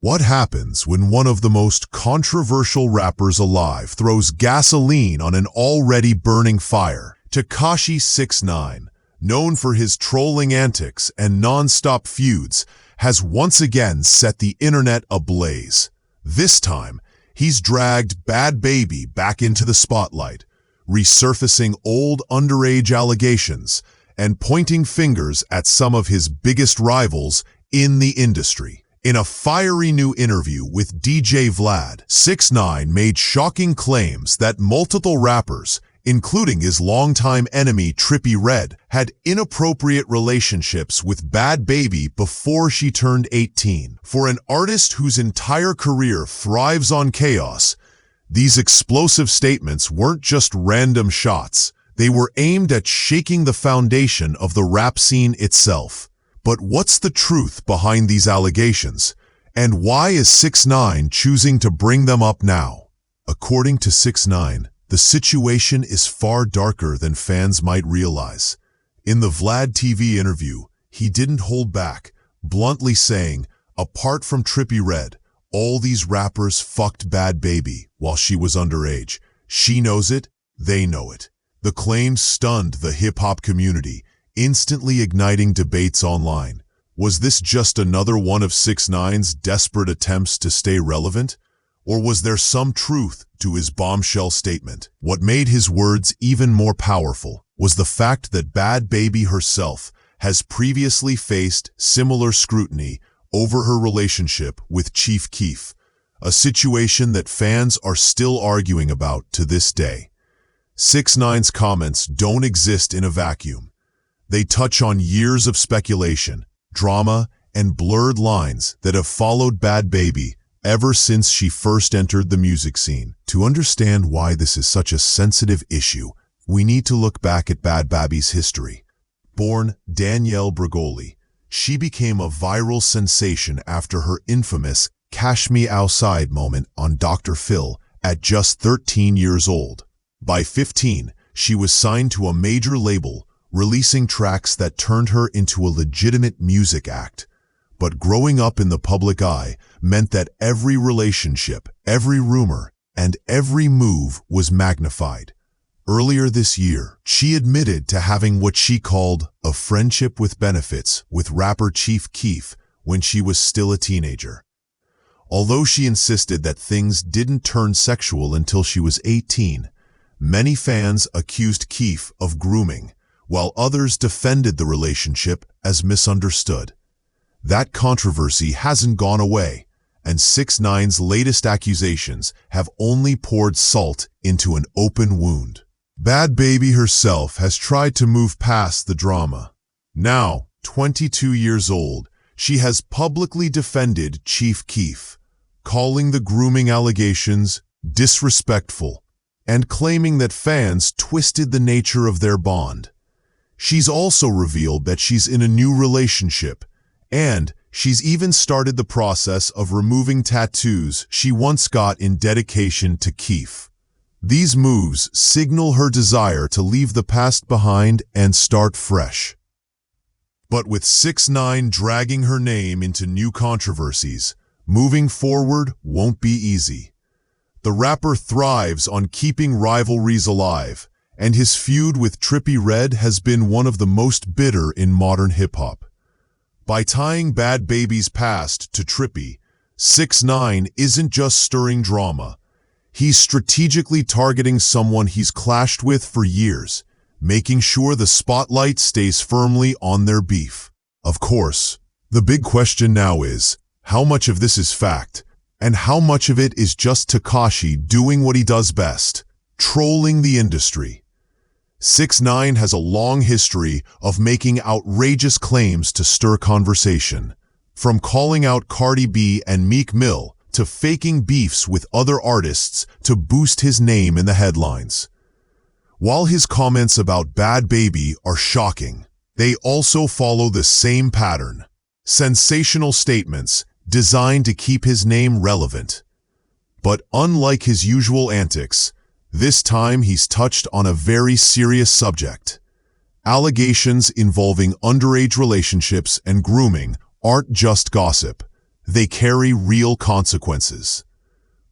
What happens when one of the most controversial rappers alive throws gasoline on an already burning fire? Tekashi 6ix9ine, known for his trolling antics and non-stop feuds, has once again set the internet ablaze. This time, he's dragged Bhad Bhabie back into the spotlight, resurfacing old underage allegations and pointing fingers at some of his biggest rivals in the industry. In a fiery new interview with DJ Vlad, 6ix9ine made shocking claims that multiple rappers, including his longtime enemy Trippie Redd, had inappropriate relationships with Bhad Bhabie before she turned 18. For an artist whose entire career thrives on chaos, these explosive statements weren't just random shots. They were aimed at shaking the foundation of the rap scene itself. But what's the truth behind these allegations? And why is 6ix9ine choosing to bring them up now? According to 6ix9ine, the situation is far darker than fans might realize. In the Vlad TV interview, he didn't hold back, bluntly saying, apart from Trippie Redd, all these rappers fucked Bhad Bhabie while she was underage. She knows it, they know it. The claims stunned the hip-hop community, instantly igniting debates online. Was this just another one of 6ix9ine's desperate attempts to stay relevant? Or was there some truth to his bombshell statement? What made his words even more powerful was the fact that Bhad Bhabie herself has previously faced similar scrutiny over her relationship with Chief Keef, a situation that fans are still arguing about to this day. 6ix9ine's comments don't exist in a vacuum. They touch on years of speculation, drama, and blurred lines that have followed Bhad Bhabie ever since she first entered the music scene. To understand why this is such a sensitive issue, we need to look back at Bhad Bhabie's history. Born Danielle Bregoli, she became a viral sensation after her infamous "Cash Me Outside" moment on Dr. Phil at just 13 years old. By 15, she was signed to a major label, releasing tracks that turned her into a legitimate music act. But growing up in the public eye meant that every relationship, every rumor, and every move was magnified. Earlier this year, she admitted to having what she called a friendship with benefits with rapper Chief Keef when she was still a teenager. Although she insisted that things didn't turn sexual until she was 18, many fans accused Keef of grooming, while others defended the relationship as misunderstood. That controversy hasn't gone away, and 6ix9ine's latest accusations have only poured salt into an open wound. Bhad Bhabie herself has tried to move past the drama. Now, 22 years old, she has publicly defended Chief Keef, calling the grooming allegations disrespectful and claiming that fans twisted the nature of their bond. She's also revealed that she's in a new relationship, and she's even started the process of removing tattoos she once got in dedication to Keef. These moves signal her desire to leave the past behind and start fresh. But with 6ix9ine dragging her name into new controversies, moving forward won't be easy. The rapper thrives on keeping rivalries alive, and his feud with Trippie Redd has been one of the most bitter in modern hip-hop. By tying Bhad Bhabie's past to Trippie, 6ix9ine isn't just stirring drama. He's strategically targeting someone he's clashed with for years, making sure the spotlight stays firmly on their beef. Of course, the big question now is, how much of this is fact, and how much of it is just Tekashi doing what he does best, trolling the industry? 6ix9ine has a long history of making outrageous claims to stir conversation, from calling out Cardi B and Meek Mill to faking beefs with other artists to boost his name in the headlines. While his comments about Bhad Bhabie are shocking, they also follow the same pattern: sensational statements designed to keep his name relevant. But unlike his usual antics, this time he's touched on a very serious subject. Allegations involving underage relationships and grooming aren't just gossip. they carry real consequences.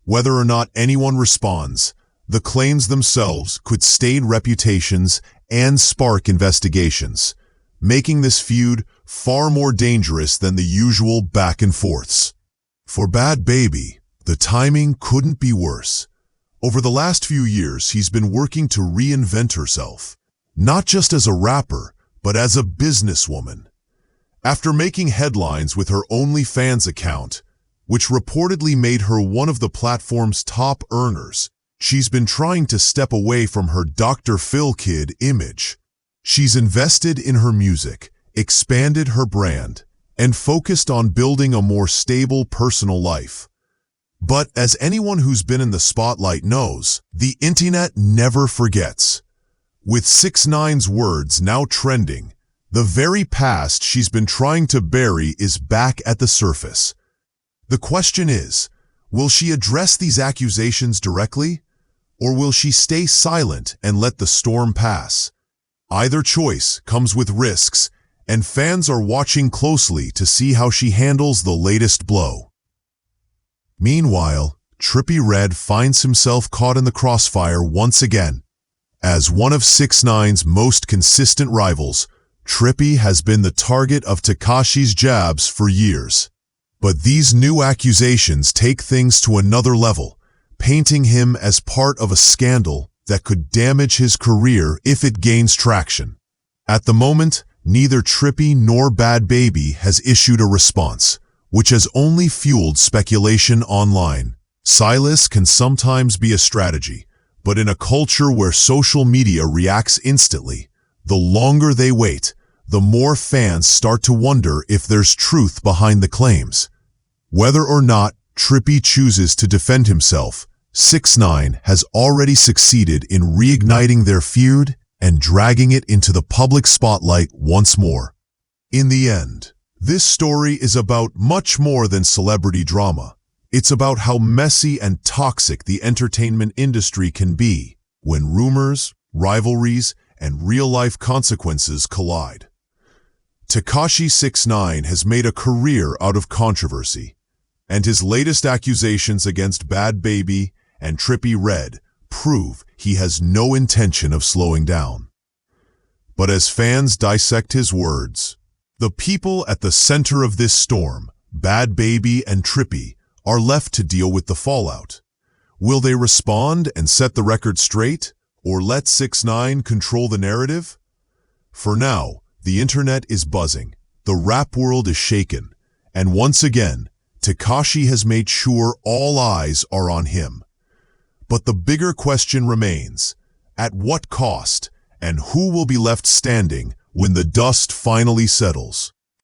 Whether or not anyone responds, the claims themselves could stain reputations and spark investigations, making this feud far more dangerous than the usual back and forths. For Bhad Bhabie, the timing couldn't be worse. Over the last few years, he's been working to reinvent herself, not just as a rapper, but as a businesswoman. After making headlines with her OnlyFans account, which reportedly made her one of the platform's top earners, she's been trying to step away from her Dr. Phil kid image. She's invested in her music, expanded her brand, and focused on building a more stable personal life. But as anyone who's been in the spotlight knows, the internet never forgets. With 6ix9ine's words now trending, the very past she's been trying to bury is back at the surface. The question is, will she address these accusations directly, or will she stay silent and let the storm pass? Either choice comes with risks, and fans are watching closely to see how she handles the latest blow. Meanwhile, Trippie Redd finds himself caught in the crossfire once again. As one of 6ix9ine's most consistent rivals, Trippie has been the target of Tekashi's jabs for years. But these new accusations take things to another level, painting him as part of a scandal that could damage his career if it gains traction. At the moment, neither Trippie nor Bhad Bhabie has issued a response, which has only fueled speculation online. Silence can sometimes be a strategy, but in a culture where social media reacts instantly, the longer they wait, the more fans start to wonder if there's truth behind the claims. Whether or not Trippie chooses to defend himself, 6ix9ine has already succeeded in reigniting their feud and dragging it into the public spotlight once more. In the end, this story is about much more than celebrity drama. It's about how messy and toxic the entertainment industry can be when rumors, rivalries, and real-life consequences collide. Tekashi 6ix9ine has made a career out of controversy, and his latest accusations against Bhad Bhabie and Trippie Redd prove he has no intention of slowing down. But as fans dissect his words, the people at the center of this storm, Bhad Bhabie and Trippie, are left to deal with the fallout. Will they respond and set the record straight, or let 6ix9ine control the narrative? For now, the internet is buzzing, the rap world is shaken, and once again, Tekashi has made sure all eyes are on him. But the bigger question remains, at what cost, and who will be left standing when the dust finally settles?